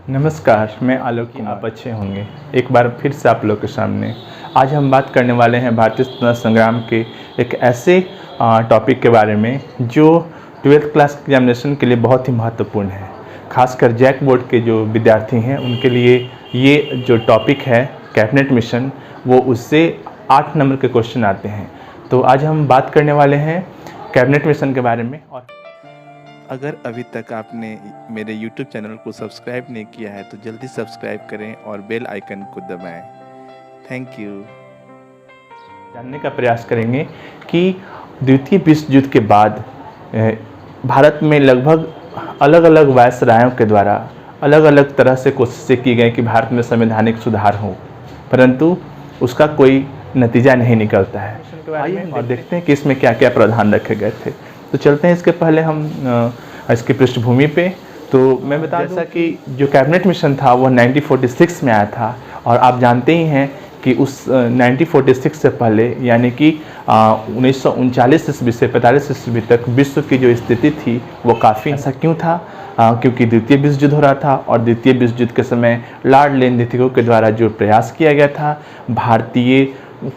नमस्कार, मैं आलोक कुमार। आप अच्छे होंगे। एक बार फिर से आप लोग के सामने आज हम बात करने वाले हैं भारतीय स्वतंत्रता संग्राम के एक ऐसे टॉपिक के बारे में जो 12th क्लास एग्जामिनेशन के लिए बहुत ही महत्वपूर्ण है। खासकर जैक बोर्ड के जो विद्यार्थी हैं उनके लिए ये जो टॉपिक है कैबिनेट मिशन, वो उससे 8 नंबर के क्वेश्चन आते हैं। तो आज हम बात करने वाले हैं कैबिनेट मिशन के बारे में। और अगर अभी तक आपने मेरे YouTube चैनल को सब्सक्राइब नहीं किया है तो जल्दी सब्सक्राइब करें और बेल आइकन को दबाएं। Thank you. जानने का प्रयास करेंगे कि द्वितीय विश्व युद्ध के बाद भारत में लगभग अलग अलग वायसरायों के द्वारा अलग अलग तरह से कोशिशें की गई कि भारत में संवैधानिक सुधार हो, परंतु उसका कोई नतीजा नहीं निकलता है। और देखते हैं कि इसमें क्या क्या प्रावधान रखे गए थे। तो चलते हैं इसके पहले हम इसकी पृष्ठभूमि पे। तो मैं बता दूं कि जो कैबिनेट मिशन था वो 1946 में आया था, और आप जानते ही हैं कि उस 1946 से पहले यानी कि 1939 ईस्वी से 45 ईस्वी तक विश्व की जो स्थिति थी वो काफ़ी ऐसा क्यों था, क्योंकि द्वितीय विश्व युद्ध हो रहा था। और द्वितीय विश्व युद्ध के समय लॉर्ड लेनदीथिको के द्वारा जो प्रयास किया गया था, भारतीय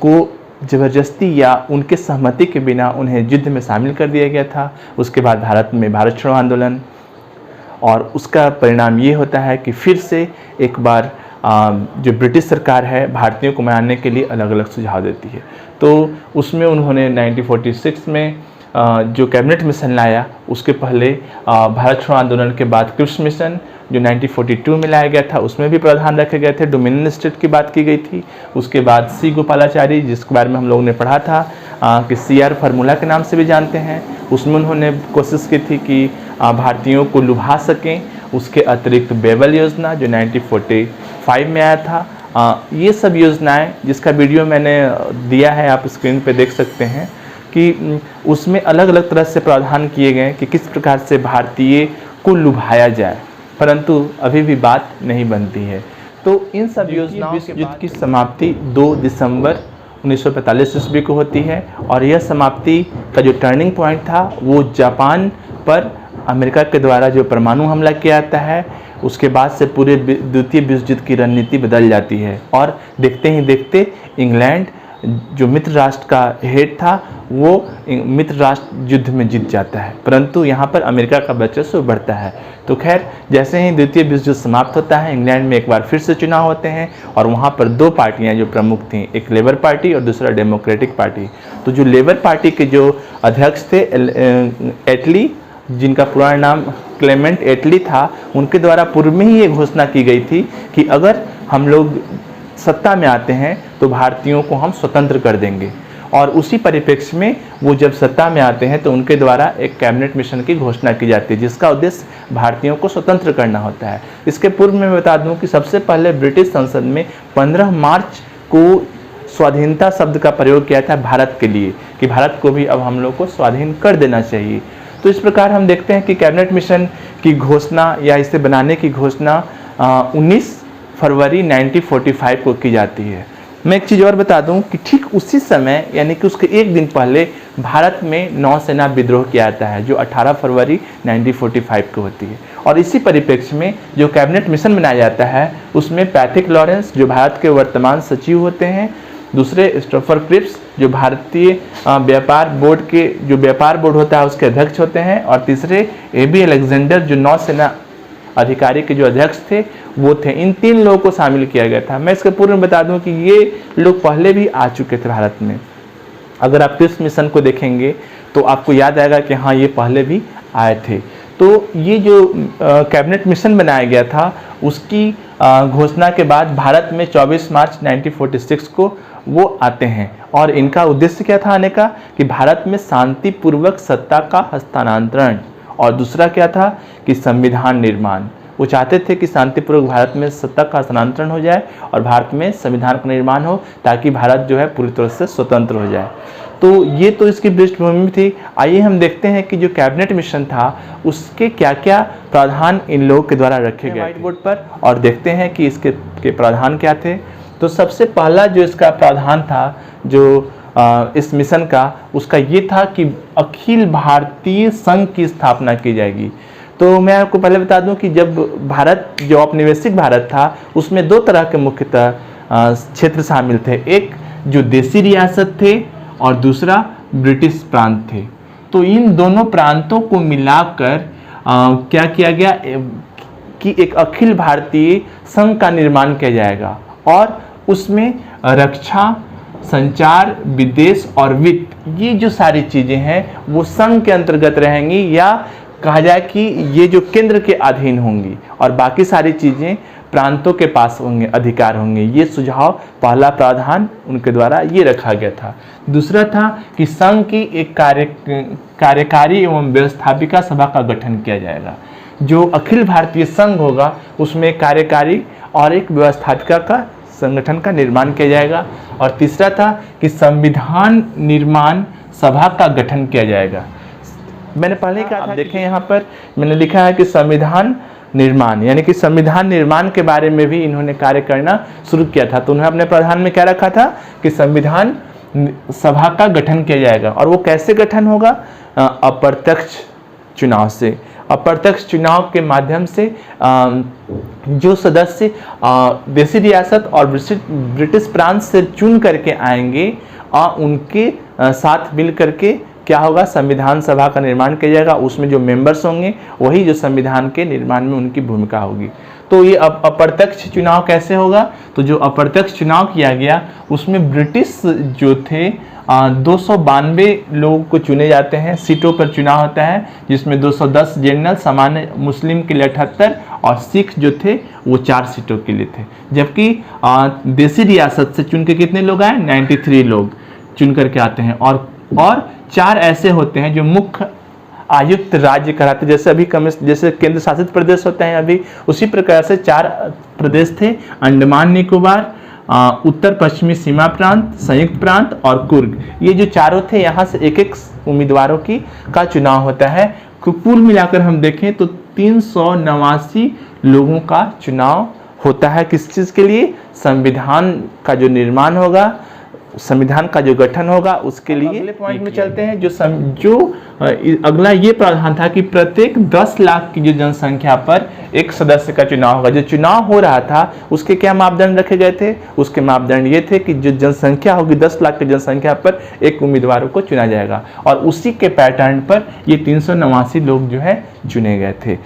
को ज़बरदस्ती या उनके सहमति के बिना उन्हें युद्ध में शामिल कर दिया गया था। उसके बाद भारत में भारत छोड़ो आंदोलन, और उसका परिणाम ये होता है कि फिर से एक बार जो ब्रिटिश सरकार है भारतीयों को मनाने के लिए अलग अलग सुझाव देती है। तो उसमें उन्होंने 1946 में जो कैबिनेट मिशन लाया, उसके पहले भारत छोड़ो आंदोलन के बाद क्रिप्स मिशन जो 1942 में लाया गया था, उसमें भी प्रावधान रखे गए थे। डोमिनियन स्टेट की बात की गई थी। उसके बाद सी गोपालाचारी, जिसके बारे में हम लोगों ने पढ़ा था कि CR फार्मूला के नाम से भी जानते हैं, उसमें उन्होंने कोशिश की थी कि भारतीयों को लुभा सकें। उसके अतिरिक्त बेबल योजना जो 1945 में आया था। ये सब योजनाएं जिसका वीडियो मैंने दिया है, आप स्क्रीन पे देख सकते हैं कि उसमें अलग अलग तरह से प्रावधान किए गए कि किस प्रकार से भारतीय को लुभाया जाए, परंतु अभी भी बात नहीं बनती है। तो इन सब योजनाओं के युद्ध की समाप्ति 2 दिसंबर 1945 ईस्वी को होती है, और यह समाप्ति का जो टर्निंग पॉइंट था वो जापान पर अमेरिका के द्वारा जो परमाणु हमला किया जाता है, उसके बाद से पूरे द्वितीय विश्व युद्ध की रणनीति बदल जाती है। और देखते ही देखते इंग्लैंड जो मित्र राष्ट्र का हेड था वो मित्र राष्ट्र युद्ध में जीत जाता है, परंतु यहाँ पर अमेरिका का वर्चस्व बढ़ता है। तो खैर, जैसे ही द्वितीय विश्व युद्ध समाप्त होता है, इंग्लैंड में एक बार फिर से चुनाव होते हैं, और वहाँ पर 2 पार्टियाँ जो प्रमुख थीं, एक लेबर पार्टी और दूसरा डेमोक्रेटिक पार्टी। तो जो लेबर पार्टी के जो अध्यक्ष थे एटली, जिनका पुराना नाम क्लेमेंट एटली था, उनके द्वारा पूर्व में ही ये घोषणा की गई थी कि अगर हम लोग सत्ता में आते हैं तो भारतीयों को हम स्वतंत्र कर देंगे। और उसी परिप्रेक्ष्य में वो जब सत्ता में आते हैं तो उनके द्वारा एक कैबिनेट मिशन की घोषणा की जाती है, जिसका उद्देश्य भारतीयों को स्वतंत्र करना होता है। इसके पूर्व में मैं बता दूं कि सबसे पहले ब्रिटिश संसद में 15 मार्च को स्वाधीनता शब्द का प्रयोग किया था भारत के लिए, कि भारत को भी अब हम लोग को स्वाधीन कर देना चाहिए। तो इस प्रकार हम देखते हैं कि कैबिनेट मिशन की घोषणा या इसे बनाने की घोषणा 19 फरवरी 1945 को की जाती है। मैं एक चीज़ और बता दूं कि ठीक उसी समय यानी कि उसके एक दिन पहले भारत में नौसेना विद्रोह किया जाता है, जो 18 फरवरी 1945 को होती है। और इसी परिप्रेक्ष्य में जो कैबिनेट मिशन बनाया जाता है, उसमें पैट्रिक लॉरेंस जो भारत के वर्तमान सचिव होते हैं, दूसरे स्टोफर क्रिप्स जो भारतीय व्यापार बोर्ड के जो व्यापार बोर्ड होता है उसके अध्यक्ष होते हैं, और तीसरे AB अलेक्जेंडर जो नौसेना अधिकारी के जो अध्यक्ष थे वो थे। इन 3 लोगों को शामिल किया गया था। मैं इसके पूर्व में बता दूं कि ये लोग पहले भी आ चुके थे भारत में। अगर आप क्रिप्स मिशन को देखेंगे तो आपको याद आएगा कि हाँ, ये पहले भी आए थे। तो ये जो कैबिनेट मिशन बनाया गया था उसकी घोषणा के बाद भारत में 24 मार्च 1946 को वो आते हैं, और इनका उद्देश्य क्या था आने का, कि भारत में शांतिपूर्वक सत्ता का हस्तांतरण, और दूसरा क्या था कि संविधान निर्माण। वो चाहते थे कि शांतिपूर्वक भारत में सत्ता का हस्तांतरण हो जाए और भारत में संविधान का निर्माण हो, ताकि भारत जो है पूरी तरह से स्वतंत्र हो जाए। तो ये तो इसकी पृष्ठभूमि थी। आइए हम देखते हैं कि जो कैबिनेट मिशन था उसके क्या क्या प्रावधान इन लोगों के द्वारा रखे गए व्हाइट बोर्ड पर, और देखते हैं कि इसके प्रावधान क्या थे। तो सबसे पहला जो इसका प्रावधान था जो इस मिशन का, उसका ये था कि अखिल भारतीय संघ की स्थापना की जाएगी। तो मैं आपको पहले बता दूं कि जब भारत, जो औपनिवेशिक भारत था, उसमें दो तरह के मुख्यतः क्षेत्र शामिल थे। एक जो देसी रियासत थे और दूसरा ब्रिटिश प्रांत थे। तो इन दोनों प्रांतों को मिलाकर क्या किया गया कि एक अखिल भारतीय संघ का निर्माण किया जाएगा और उसमें रक्षा, संचार, विदेश और वित्त, ये जो सारी चीज़ें हैं वो संघ के अंतर्गत रहेंगी, या कहा जाए कि ये जो केंद्र के अधीन होंगी और बाकी सारी चीज़ें प्रांतों के पास होंगे, अधिकार होंगे। ये सुझाव, पहला प्रावधान उनके द्वारा ये रखा गया था। दूसरा था कि संघ की एक कार्यकारी एवं व्यवस्थापिका सभा का गठन किया जाएगा। जो अखिल भारतीय संघ होगा उसमें कार्यकारी और एक व्यवस्थापिका का संगठन का निर्माण किया जाएगा। और तीसरा था कि संविधान निर्माण सभा का गठन किया जाएगा। मैंने पहले ही कहा था, देखें यहाँ पर मैंने लिखा है कि संविधान निर्माण, यानी कि संविधान निर्माण के बारे में भी इन्होंने कार्य करना शुरू किया था। तो उन्होंने अपने प्रावधान में क्या रखा था कि संविधान सभा का गठन किया जाएगा। और वो कैसे गठन होगा? अप्रत्यक्ष चुनाव से। अप्रत्यक्ष चुनाव के माध्यम से जो सदस्य देसी रियासत और ब्रिटिश प्रांत से चुन करके आएंगे उनके साथ मिल करके क्या होगा, संविधान सभा का निर्माण किया जाएगा। उसमें जो मेंबर्स होंगे वही जो संविधान के निर्माण में उनकी भूमिका होगी। तो ये अप्रत्यक्ष चुनाव कैसे होगा? तो जो अप्रत्यक्ष चुनाव किया गया उसमें ब्रिटिश जो थे 292 लोगों को चुने जाते हैं, सीटों पर चुनाव होता है, जिसमें 210 जनरल, सामान्य मुस्लिम के लिए 78 और सिख जो थे वो 4 सीटों के लिए थे। जबकि देसी रियासत से चुन के कितने लोग आए? 93 लोग चुन करके आते हैं। और 4 ऐसे होते हैं जो मुख्य आयुक्त राज्य कराते, जैसे अभी जैसे केंद्र शासित प्रदेश होते हैं अभी, उसी प्रकार से 4 प्रदेश थे, अंडमान निकोबार, उत्तर पश्चिमी सीमा प्रांत, संयुक्त प्रांत और कुर्ग। ये जो चारों थे, यहाँ से एक उम्मीदवारों का चुनाव होता है। कुल मिलाकर हम देखें तो 389 लोगों का चुनाव होता है। किस चीज़ के लिए? संविधान का जो निर्माण होगा, संविधान का जो गठन होगा उसके लिए। अगले पॉइंट में चलते हैं। जो अगला ये प्रावधान था कि प्रत्येक 10 लाख की जो जनसंख्या पर एक सदस्य का चुनाव होगा। जो चुनाव हो रहा था उसके क्या मापदंड रखे गए थे? उसके मापदंड ये थे कि जो जनसंख्या होगी 10 लाख की जनसंख्या पर एक उम्मीदवारों को चुना जाएगा, और उसी के पैटर्न पर ये 389 लोग जो है चुने गए थे।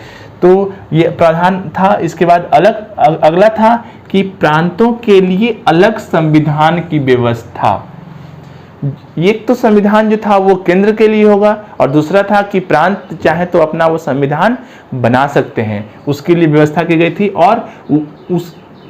तो ये प्रावधान था। इसके बाद अगला था कि प्रांतों के लिए अलग संविधान की व्यवस्था। एक तो संविधान जो था वो केंद्र के लिए होगा, और दूसरा था कि प्रांत चाहे तो अपना वो संविधान बना सकते हैं, उसके लिए व्यवस्था की गई थी। और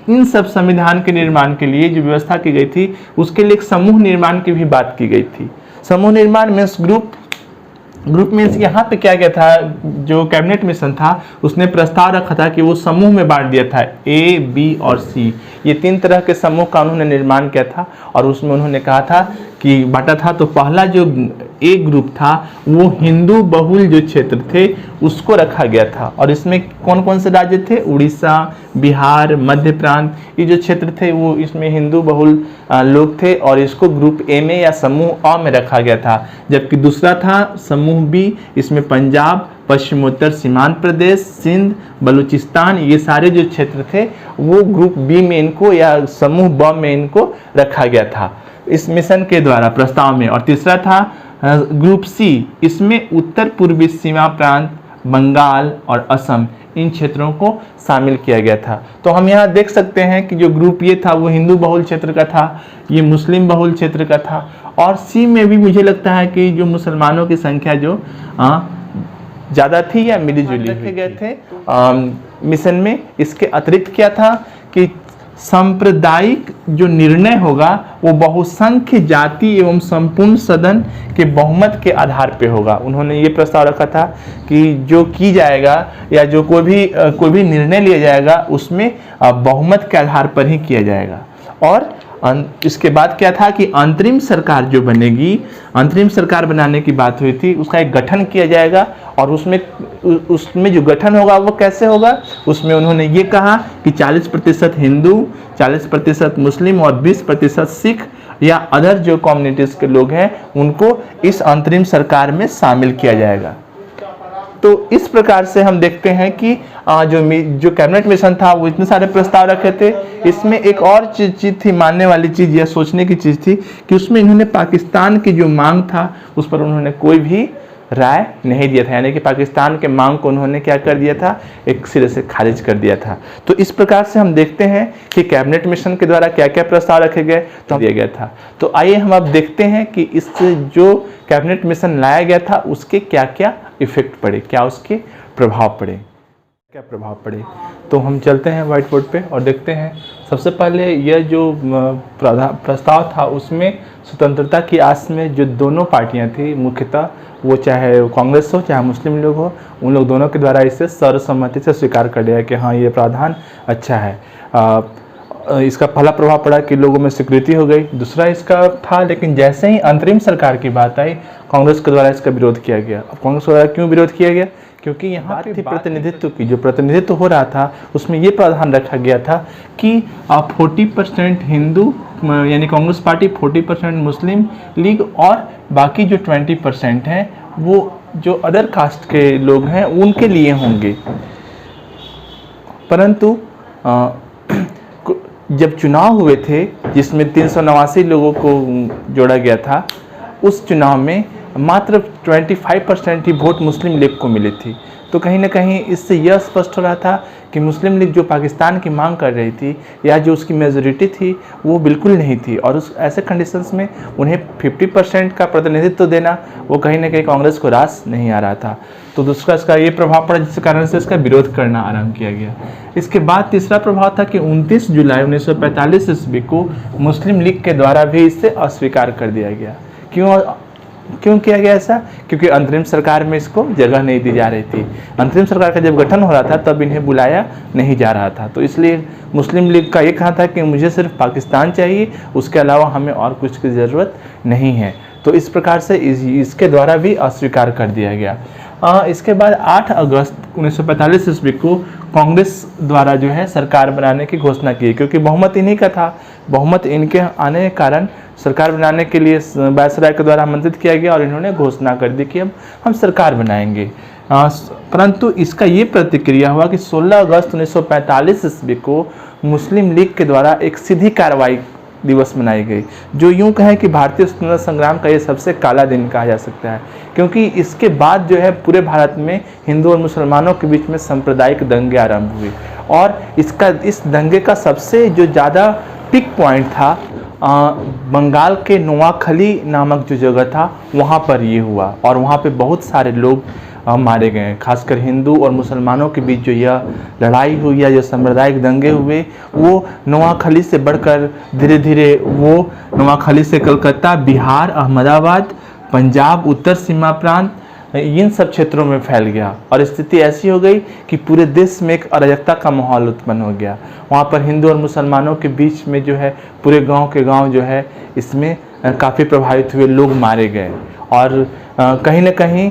इन सब संविधान के निर्माण के लिए जो व्यवस्था की गई थी उसके लिए एक समूह निर्माण की भी बात की गई थी। समूह निर्माण मीन्स ग्रुप मीन्स यहाँ पे क्या क्या था? जो कैबिनेट मिशन था उसने प्रस्ताव रखा था कि वो समूह में बांट दिया था, A, B और C, ये 3 तरह के समूह का उन्होंने निर्माण किया था। और उसमें उन्होंने कहा था कि बांटा था, तो पहला जो A ग्रुप था वो हिंदू बहुल जो क्षेत्र थे उसको रखा गया था। और इसमें कौन कौन से राज्य थे? उड़ीसा, बिहार, मध्य प्रांत, ये जो क्षेत्र थे वो इसमें हिंदू बहुल लोग थे, और इसको ग्रुप A में या समूह A में रखा गया था। जबकि दूसरा था समूह B, इसमें पंजाब, पश्चिमोत्तर सीमांत प्रदेश, सिंध, बलूचिस्तान, ये सारे जो क्षेत्र थे वो ग्रुप B में इनको या समूह B में इनको रखा गया था इस मिशन के द्वारा प्रस्ताव में। और तीसरा था ग्रुप C, इसमें उत्तर पूर्वी सीमा प्रांत, बंगाल और असम, इन क्षेत्रों को शामिल किया गया था। तो हम यहाँ देख सकते हैं कि जो ग्रुप ये था वो हिंदू बहुल क्षेत्र का था, ये मुस्लिम बहुल क्षेत्र का था, और C में भी मुझे लगता है कि जो मुसलमानों की संख्या जो ज़्यादा थी या मिलीजुली रखे गए थे मिशन में। इसके अतिरिक्त क्या था कि सांप्रदायिक जो निर्णय होगा वो बहुसंख्य जाति एवं संपूर्ण सदन के बहुमत के आधार पे होगा। उन्होंने ये प्रस्ताव रखा था कि जो की जाएगा या जो कोई भी निर्णय लिया जाएगा उसमें बहुमत के आधार पर ही किया जाएगा। और इसके बाद क्या था कि अंतरिम सरकार जो बनेगी, अंतरिम सरकार बनाने की बात हुई थी, उसका एक गठन किया जाएगा। और उसमें जो गठन होगा वो कैसे होगा? उसमें उन्होंने ये कहा कि 40% हिंदू, 40% मुस्लिम और 20% सिख या अदर जो कम्युनिटीज़ के लोग हैं उनको इस अंतरिम सरकार में शामिल किया जाएगा। तो इस प्रकार से हम देखते हैं कि जो कैबिनेट मिशन था वो इतने सारे प्रस्ताव रखे थे। इसमें एक और चीज़ थी, मानने वाली चीज़ या सोचने की चीज़ थी कि उसमें इन्होंने पाकिस्तान की जो मांग था उस पर उन्होंने कोई भी राय नहीं दिया था, यानी कि पाकिस्तान के मांग को उन्होंने क्या कर दिया था, एक सिरे से खारिज कर दिया था। तो इस प्रकार से हम देखते हैं कि कैबिनेट मिशन के द्वारा क्या क्या प्रस्ताव रखे गए तो दिया गया था। तो आइए हम अब देखते हैं कि इस जो कैबिनेट मिशन लाया गया था उसके क्या क्या इफेक्ट पड़े, क्या उसके प्रभाव पड़े, क्या प्रभाव पड़े। तो हम चलते हैं व्हाइट बोर्ड पे और देखते हैं। सबसे पहले यह जो प्रस्ताव था उसमें स्वतंत्रता की आस में जो दोनों पार्टियां थी, मुख्यतः वो चाहे कांग्रेस हो चाहे मुस्लिम लोग हो, उन लोग दोनों के द्वारा इसे सर्वसम्मति से स्वीकार कर लिया कि हाँ ये प्रावधान अच्छा है। इसका पहला प्रभाव पड़ा कि लोगों में स्वीकृति हो गई। दूसरा इसका था, लेकिन जैसे ही अंतरिम सरकार की बात आई कांग्रेस के द्वारा इसका विरोध किया गया। अब कांग्रेस के द्वारा क्यों विरोध किया गया? क्योंकि यहाँ पे प्रतिनिधित्व की जो प्रतिनिधित्व हो रहा था उसमें ये प्रावधान रखा गया था कि 40% हिंदू यानी कांग्रेस पार्टी, 40% मुस्लिम लीग और बाकी जो 20% हैं वो जो अदर कास्ट के लोग हैं उनके लिए होंगे। परंतु जब चुनाव हुए थे जिसमें 389 लोगों को जोड़ा गया था, उस चुनाव में मात्र 25% ही वोट मुस्लिम लीग को मिली थी। तो कहीं ना कहीं इससे यह स्पष्ट हो रहा था कि मुस्लिम लीग जो पाकिस्तान की मांग कर रही थी या जो उसकी मेजोरिटी थी वो बिल्कुल नहीं थी, और उस ऐसे कंडीशंस में उन्हें 50% का प्रतिनिधित्व देना वो कहीं ना कहीं कांग्रेस को रास नहीं आ रहा था। तो दूसरा इसका ये प्रभाव पड़ा जिस कारण से इसका विरोध करना आरंभ किया गया। इसके बाद तीसरा प्रभाव था कि 29 जुलाई 1945 ईस्वी को मुस्लिम लीग के द्वारा भी इसे अस्वीकार कर दिया गया। क्यों किया गया ऐसा? क्योंकि अंतरिम सरकार में इसको जगह नहीं दी जा रही थी। अंतरिम सरकार का जब गठन हो रहा था तब इन्हें बुलाया नहीं जा रहा था। तो इसलिए मुस्लिम लीग का ये कहना था कि मुझे सिर्फ पाकिस्तान चाहिए, उसके अलावा हमें और कुछ की ज़रूरत नहीं है। तो इस प्रकार से इसके द्वारा भी अस्वीकार कर दिया गया। इसके बाद 8 अगस्त 1945 ईस्वी को कांग्रेस द्वारा जो है सरकार बनाने की घोषणा की, क्योंकि बहुमत इन्हीं का था। बहुमत इनके आने के कारण सरकार बनाने के लिए वायसराय के द्वारा आमंत्रित किया गया और इन्होंने घोषणा कर दी कि अब हम सरकार बनाएंगे। परंतु इसका ये प्रतिक्रिया हुआ कि 16 अगस्त 1945 ईस्वी को मुस्लिम लीग के द्वारा एक सीधी कार्रवाई दिवस मनाई गई, जो यूं कहें कि भारतीय स्वतंत्रता संग्राम का ये सबसे काला दिन कहा जा सकता है, क्योंकि इसके बाद जो है पूरे भारत में हिंदू और मुसलमानों के बीच में सांप्रदायिक दंगे आरंभ हुए। और इस दंगे का सबसे जो ज़्यादा पिक पॉइंट था बंगाल के नोआखली नामक जो जगह था वहाँ पर ये हुआ, और वहाँ पे बहुत सारे लोग मारे गए। खासकर हिंदू और मुसलमानों के बीच जो यह लड़ाई हुई या जो सांप्रदायिक दंगे हुए वो नोआखली से बढ़कर धीरे धीरे वो नोआखली से कलकत्ता, बिहार, अहमदाबाद, पंजाब, उत्तर सीमा प्रांत, इन सब क्षेत्रों में फैल गया। और स्थिति ऐसी हो गई कि पूरे देश में एक अराजकता का माहौल उत्पन्न हो गया। वहाँ पर हिंदू और मुसलमानों के बीच में जो है पूरे गांव के गांव जो है इसमें काफ़ी प्रभावित हुए, लोग मारे गए। और कहीं न कहीं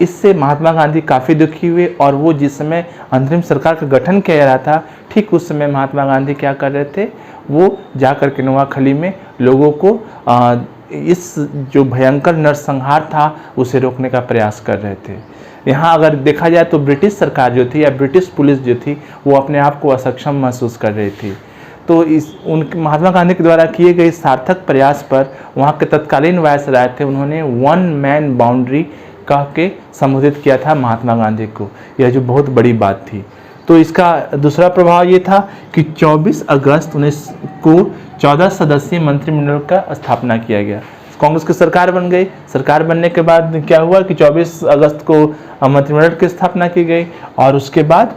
इससे महात्मा गांधी काफ़ी दुखी हुए, और वो जिस समय अंतरिम सरकार का गठन किया जा रहा था ठीक उस समय महात्मा गांधी क्या कर रहे थे, वो जाकर के नोआखली में लोगों को इस जो भयंकर नरसंहार था उसे रोकने का प्रयास कर रहे थे। यहाँ अगर देखा जाए तो ब्रिटिश सरकार जो थी या ब्रिटिश पुलिस जो थी वो अपने आप को असक्षम महसूस कर रही थी। तो महात्मा गांधी के द्वारा किए गए सार्थक प्रयास पर वहाँ के तत्कालीन वायसराय थे, उन्होंने 1 मैन बाउंड्री कह के संबोधित किया था महात्मा गांधी को। यह जो बहुत बड़ी बात थी। तो इसका दूसरा प्रभाव ये था कि 24 अगस्त 19 को 14 सदस्यीय मंत्रिमंडल का स्थापना किया गया। कांग्रेस की सरकार बन गई। सरकार बनने के बाद क्या हुआ कि 24 अगस्त को मंत्रिमंडल की स्थापना की गई, और उसके बाद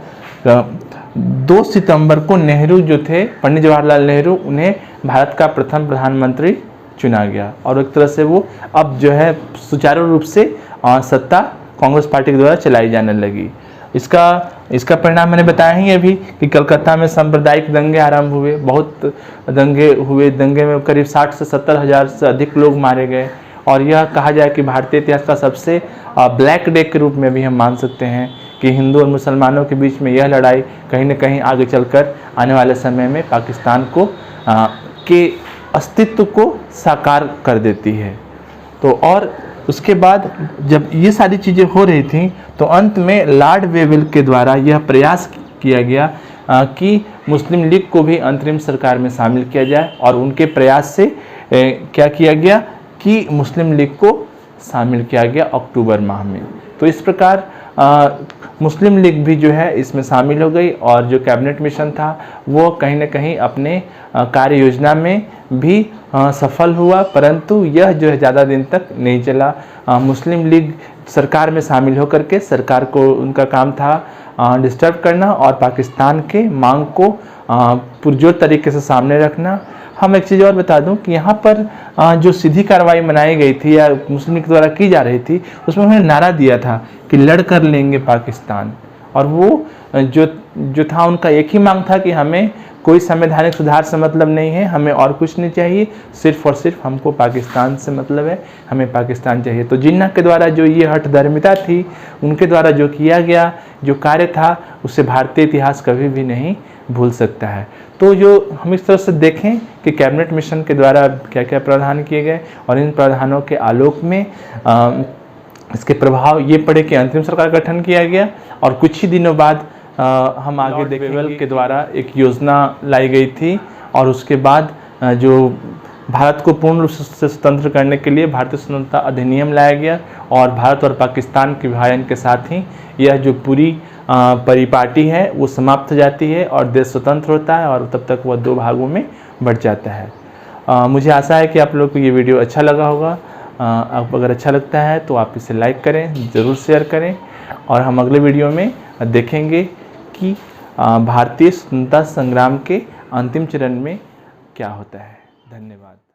2 सितंबर को नेहरू जो थे, पंडित जवाहरलाल नेहरू, उन्हें भारत का प्रथम प्रधानमंत्री चुना गया। और एक तरह से वो अब जो है सुचारू रूप से सत्ता कांग्रेस पार्टी के द्वारा चलाई जाने लगी। इसका परिणाम मैंने बताया ही अभी कि कलकत्ता में सांप्रदायिक दंगे आरंभ हुए, बहुत दंगे हुए। दंगे में करीब 60 से 70 हज़ार से अधिक लोग मारे गए, और यह कहा जाए कि भारतीय इतिहास का सबसे ब्लैक डे के रूप में भी हम मान सकते हैं कि हिंदू और मुसलमानों के बीच में यह लड़ाई कहीं न कहीं आगे चलकर आने वाले समय में पाकिस्तान को के अस्तित्व को साकार कर देती है। तो और उसके बाद जब ये सारी चीज़ें हो रही थी तो अंत में लॉर्ड वेवेल के द्वारा यह प्रयास किया गया कि मुस्लिम लीग को भी अंतरिम सरकार में शामिल किया जाए, और उनके प्रयास से क्या किया गया कि मुस्लिम लीग को शामिल किया गया अक्टूबर माह में। तो इस प्रकार मुस्लिम लीग भी जो है इसमें शामिल हो गई, और जो कैबिनेट मिशन था वो कहीं ना कहीं अपने कार्य योजना में भी सफल हुआ, परंतु यह जो है ज़्यादा दिन तक नहीं चला। मुस्लिम लीग सरकार में शामिल होकर के सरकार को, उनका काम था डिस्टर्ब करना और पाकिस्तान के मांग को पुरजोर तरीके से सामने रखना। हम एक चीज़ और बता दूं कि यहाँ पर जो सीधी कार्रवाई मनाई गई थी या मुस्लिम लीग द्वारा की जा रही थी, उसमें उन्होंने नारा दिया था कि लड़ कर लेंगे पाकिस्तान, और वो जो था उनका एक ही मांग था कि हमें कोई संवैधानिक सुधार से मतलब नहीं है, हमें और कुछ नहीं चाहिए, सिर्फ और सिर्फ हमको पाकिस्तान से मतलब है, हमें पाकिस्तान चाहिए। तो जिन्ना के द्वारा जो ये हठधर्मिता थी, उनके द्वारा जो किया गया जो कार्य था, उसे भारतीय इतिहास कभी भी नहीं भूल सकता है। तो जो हम इस तरह से देखें कि कैबिनेट मिशन के द्वारा क्या क्या प्रावधान किए गए, और इन प्रावधानों के आलोक में इसके प्रभाव ये पड़े कि अंतरिम सरकार का गठन किया गया, और कुछ ही दिनों बाद हम आगे देखेंगे के द्वारा एक योजना लाई गई थी, और उसके बाद जो भारत को पूर्ण रूप से स्वतंत्र करने के लिए भारतीय स्वतंत्रता अधिनियम लाया गया, और भारत और पाकिस्तान के विभाजन के साथ ही यह जो पूरी परिपाटी है वो समाप्त हो जाती है और देश स्वतंत्र होता है, और तब तक वह दो भागों में बढ़ जाता है। मुझे आशा है कि आप लोग को ये वीडियो अच्छा लगा होगा। आप अगर अच्छा लगता है तो आप इसे लाइक करें, ज़रूर शेयर करें, और हम अगले वीडियो में देखेंगे कि भारतीय स्वतंत्रता संग्राम के अंतिम चरण में क्या होता है। धन्यवाद।